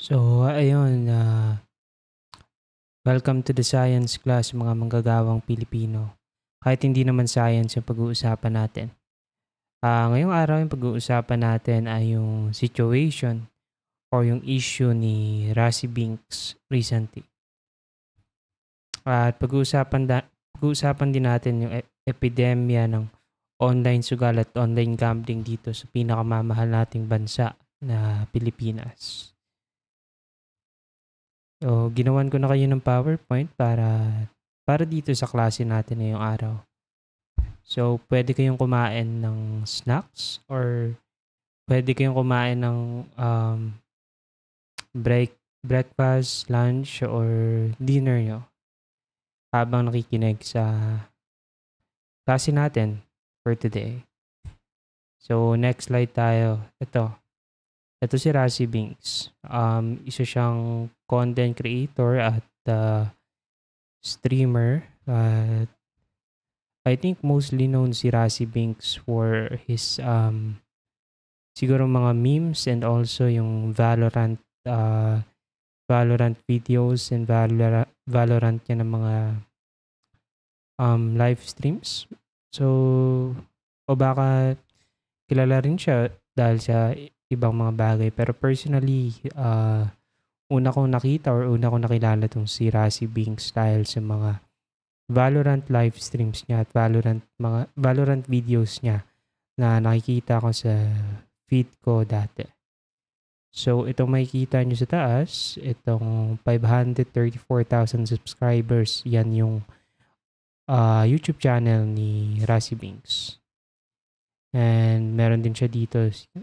So, ayun, welcome to the science class mga manggagawang Pilipino. Kahit hindi naman science yung pag-uusapan natin. Ngayong araw yung pag-uusapan natin ay yung situation or yung issue ni Rasi Binks recently. At pag-uusapan din natin yung epidemya ng online sugal at online gambling dito sa pinakamamahal nating bansa na Pilipinas. So, ginawan ko na kayo ng PowerPoint para dito sa klase natin ngayong araw. So, pwede kayong kumain ng snacks or pwede kayong kumain ng breakfast, lunch, or dinner nyo habang nakikinig sa klase natin for today. So, next slide tayo. Ito si Rasi Binks. Isa siyang content creator at streamer. I think mostly known si Rasi Binks for his siguro mga memes and also yung Valorant videos and Valorant niya ng mga live streams. So, o baka kilala rin siya dahil sa ibang mga bagay. Pero personally, una kong nakita or una kong nakilala tong si Rasi Binks dahil sa mga Valorant live streams niya at Valorant videos niya na nakikita ko sa feed ko dati. So, itong makikita nyo sa taas, itong 534,000 subscribers, yan yung YouTube channel ni Rasi Binks. And meron din siya dito,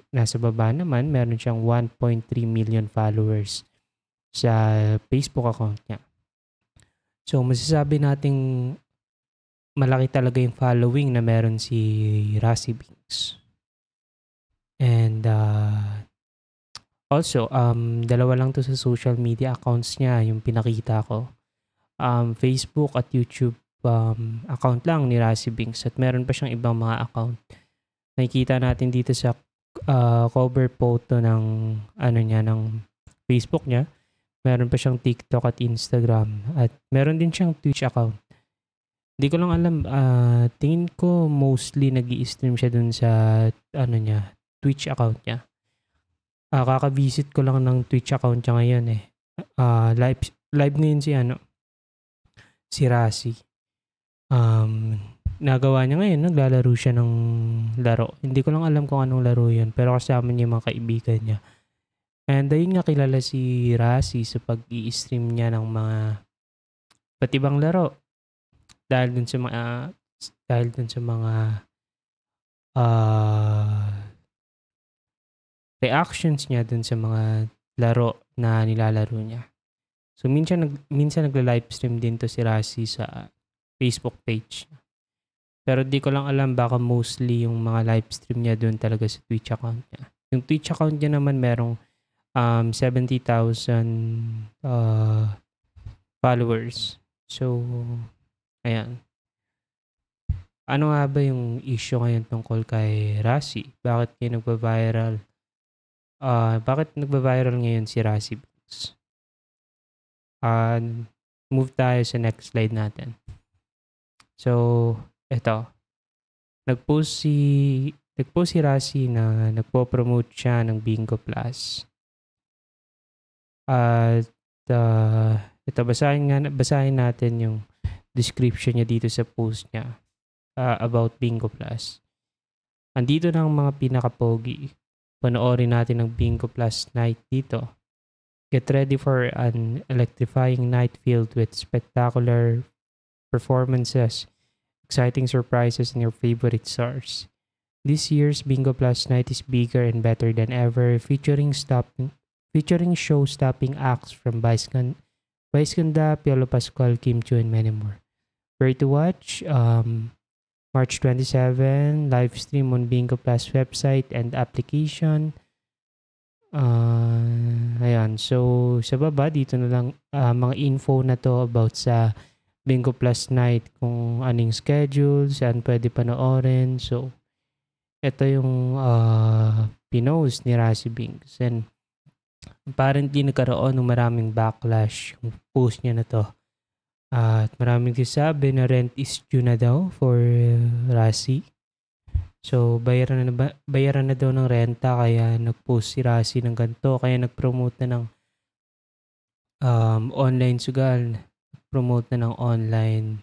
nasa baba naman, meron siyang 1.3 million followers sa Facebook account niya. So, masasabi nating malaki talaga yung following na meron si Rasi Binks. And also, dalawa lang to sa social media accounts niya, yung pinakita ko. Facebook at YouTube account lang ni Rasi Binks at meron pa siyang ibang mga account. Nakikita natin dito sa cover photo ng ng Facebook niya. Meron pa siyang TikTok at Instagram at meron din siyang Twitch account. Hindi ko lang alam, tingin ko mostly nag-i-stream siya dun sa Twitch account niya. Kaka-visit ko lang ng Twitch account niya ngayon eh. Live ngayon si Rasi. Nagawa niya ngayon, naglalaro siya ng laro. Hindi ko lang alam kung anong laro yun, pero kasama niya yung mga kaibigan niya. And ayun nga, kilala si Rasi sa pag-i-stream niya ng mga iba't ibang laro. Dahil dun sa mga reactions niya dun sa mga laro na nilalaro niya. So minsan nagla-live stream din to si Rasi sa Facebook page. Pero di ko lang alam, baka mostly yung mga live stream niya dun talaga sa Twitch account niya. Yung Twitch account niya naman merong 70,000 followers. So, ayan. Ano nga ba yung issue ngayon tungkol kay Rasi? Bakit nagba-viral? Bakit nagba-viral ngayon si Rasi Binks? Move tayo sa next slide natin. So, eto. Nag-post si Rasi na nagpo-promote siya ng Bingo Plus. At ito, basahin natin yung description niya dito sa post niya about Bingo Plus. Andito na ang mga pinaka-pogi. Panoorin natin ang Bingo Plus night dito. Get ready for an electrifying night filled with spectacular performances, exciting surprises, and your favorite stars. This year's Bingo Plus night is bigger and better than ever, featuring show-stopping acts from Vice Ganda, Piolo Pascual, Kim Chiu, and many more. Where to watch? March 27, live stream on Bingo Plus website and application. Ayan. So, sa baba, dito na lang mga info na to about sa Bingo Plus night, kung anong schedule, saan pwede panoorin. So, ito yung pinost ni Rasi Binks. And apparently nagkaroon ng maraming backlash yung post niya na 'to. At maraming nagsasabi na rent is due na daw for Razi. So bayaran na daw ng renta kaya nag-post si Razi ng ganito, kaya nag-promote na ng, online sugal, promote na ng online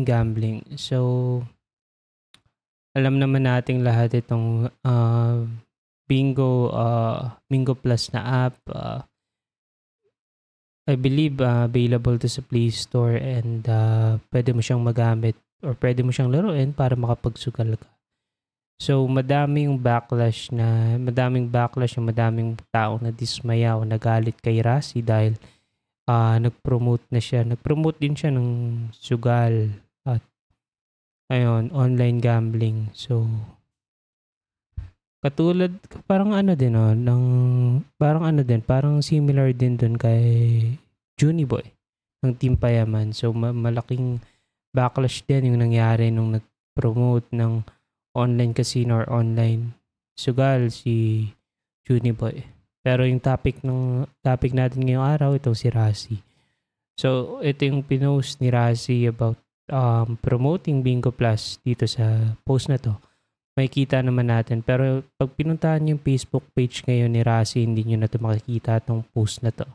gambling. So, alam naman nating lahat itong, Bingo Plus na app, I believe, available 'to sa Play Store and, puwede mo siyang magamit or puwede mo siyang laruin para makapagsugal ka. So, madaming backlash, yung madaming taong nadismaya o nagalit kay Razi dahil, nag-promote din siya ng sugal at ayun, online gambling. So, katulad parang ano din, parang similar din dun kay Juniboy ng Team Payaman. So, malaking backlash din yung nangyari nung nag-promote ng online casino or online sugal si Juniboy. Pero yung topic natin ngayong araw, itong si Razi. So, ito yung pinost ni Razi about promoting Bingo Plus dito sa post na to. Makikita naman natin. Pero pag pinuntahan yung Facebook page ngayon ni Razi, hindi nyo na ito makikita itong post na to.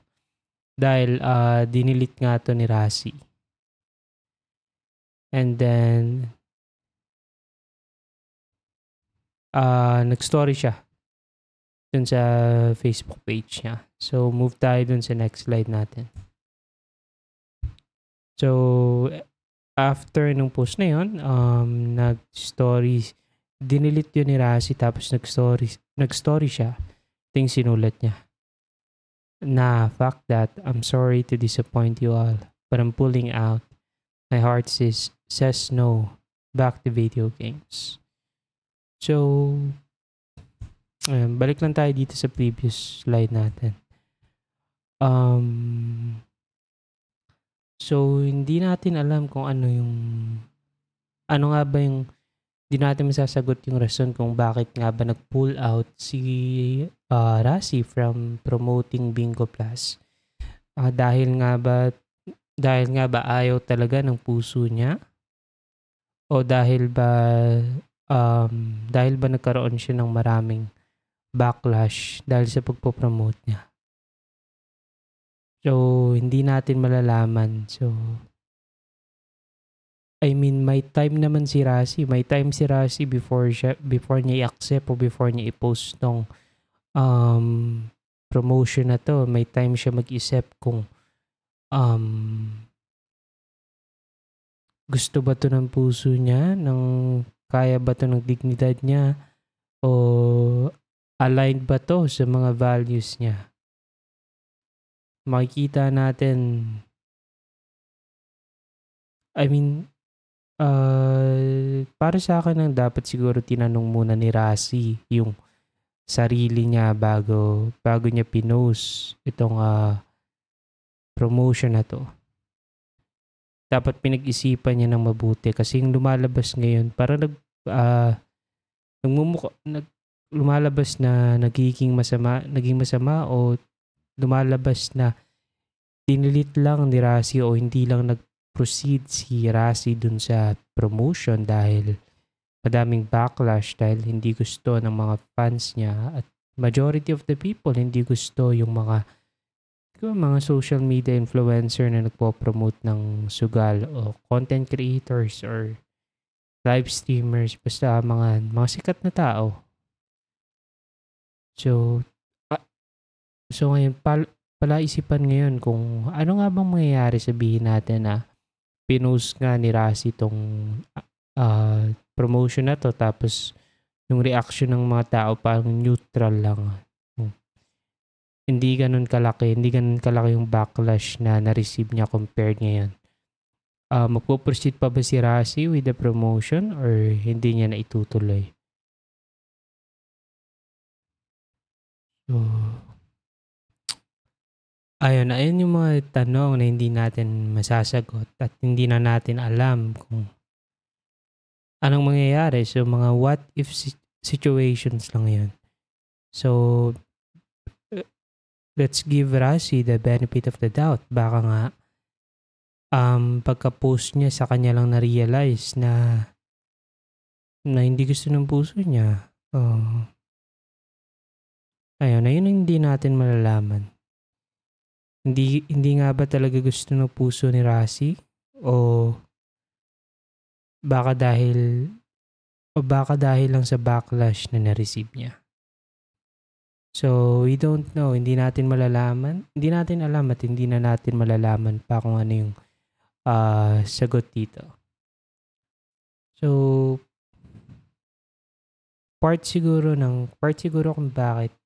Dahil dinilit nga to ni Razi. And then, nag-story siya dun sa Facebook page niya. So, move tayo dun sa next slide natin. So, after nung post na yun, dinilit yun ni Razi tapos nag-story siya. Ito yung sinulat niya. Fuck that. I'm sorry to disappoint you all, but I'm pulling out. My heart says no. Back to video games. So, balik lang tayo dito sa previous slide natin. So, hindi natin alam kung hindi natin masasagot yung rason kung bakit nga ba nag-pull out si Razi from promoting Bingo Plus. Dahil nga ba ayaw talaga ng puso niya? O dahil ba nagkaroon siya ng maraming backlash dahil sa pagpo-promote niya? So, hindi natin malalaman. So, I mean, may time naman si Razi. May time si Razi before niya i-accept o before niya i-post tong promotion na to. May time siya mag-isip kung gusto ba to ng puso niya, kaya ba to ng dignidad niya, o aligned ba to sa mga values niya. Makikita natin, I mean, para sa akin ang dapat siguro tinanong muna ni Razi yung sarili niya bago niya pinost itong promotion na to. Dapat pinag-isipan niya ng mabuti kasi yung lumalabas ngayon parang lumalabas na naging masama o lumalabas na dinilit lang ni Razi o hindi lang nag-proceed si Razi dun sa promotion dahil madaming backlash dahil hindi gusto ng mga fans niya at majority of the people hindi gusto yung mga social media influencer na nagpo-promote ng sugal o content creators or live streamers, basta mga sikat na tao. So ngayon, palaisipan ngayon kung ano nga bang mangyayari, sabihin natin na pinost nga ni Razi itong promotion na to tapos yung reaction ng mga tao parang neutral lang. Hindi ganun kalaki yung backlash na na-receive niya compared ngayon. Magpo-proceed pa ba si Razi with the promotion or hindi niya na itutuloy? So, ayun yung mga tanong na hindi natin masasagot at hindi na natin alam kung anong mangyayari. So, mga what if situations lang yun. So, let's give Rashi the benefit of the doubt. Baka nga, pagka-post niya sa kanya lang na-realize na hindi gusto ng puso niya. Ayun, ayun ang hindi natin malalaman. Hindi nga ba talaga gusto ng puso ni Rashi? O baka dahil lang sa backlash na na-receive niya. So, we don't know. Hindi natin malalaman. Hindi natin alam at hindi na natin malalaman pa kung ano yung sagot dito. So, part siguro kung bakit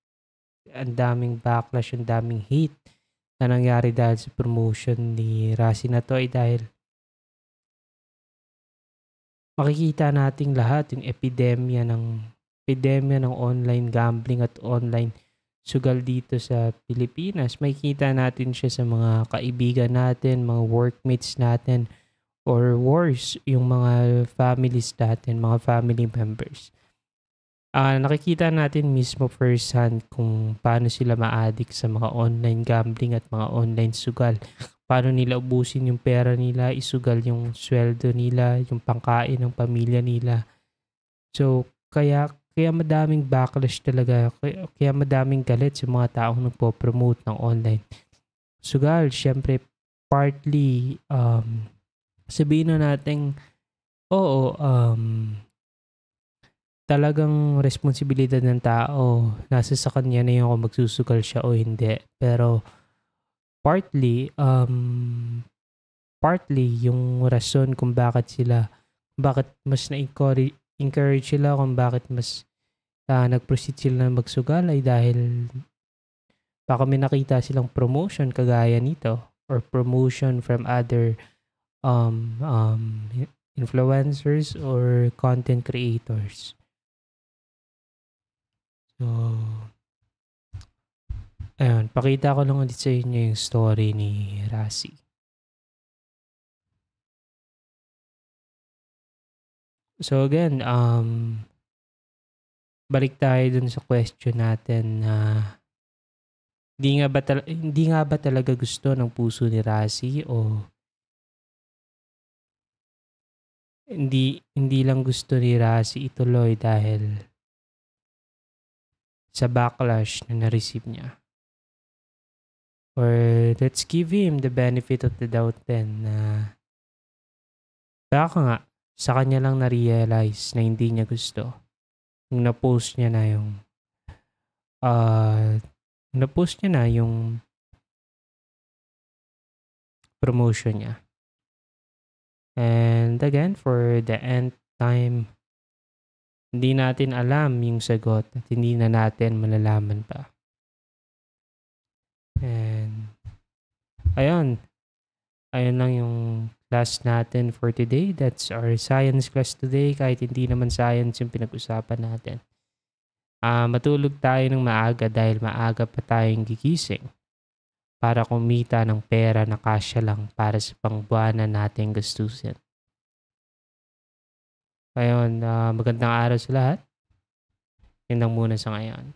ang daming backlash, ang daming hate na nangyari dahil sa promotion ni Rashi na to ay dahil makikita nating lahat yung epidemya ng online gambling at online sugal dito sa Pilipinas. Makikita natin siya sa mga kaibigan natin, mga workmates natin, or worse, yung mga families natin, mga family members. Nakikita natin mismo first hand kung paano sila ma-addict sa mga online gambling at mga online sugal. Paano nila ubusin yung pera nila, isugal yung sweldo nila, yung pangkain ng pamilya nila. So, kaya madaming backlash talaga, kaya madaming galit sa mga taong nagpo-promote ng online sugal. Syempre, partly, sabihin na natin, oo, talagang responsibilidad ng tao, nasa sa kanya na yung kung magsusugal siya o hindi. Pero, partly yung rason kung bakit mas na-encourage sila, kung bakit mas nag-proceed sila na magsugal ay dahil baka may nakita silang promotion kagaya nito or promotion from other influencers or content creators. So, ayun, pakita ko lang ulit sa inyo yung story ni Rashi. So again, balik tayo dun sa question natin na hindi nga ba talaga gusto ng puso ni Rashi o hindi lang gusto ni Rashi ituloy dahil sa backlash na na-receive niya. Or let's give him the benefit of the doubt then na baka nga sa kanya lang na-realize na hindi niya gusto. Nung na-post niya na yung promotion niya. And again, for the nth time, hindi natin alam yung sagot at hindi na natin malalaman pa. And ayun lang yung class natin for today. That's our science class today. Kahit hindi naman science yung pinag-usapan natin. Matulog tayo ng maaga dahil maaga pa tayong gigising para kumita ng pera na kasya lang para sa pangbuwanan nating gastusin. Ayun, magandang araw sa lahat. Yun lang muna sa ngayon.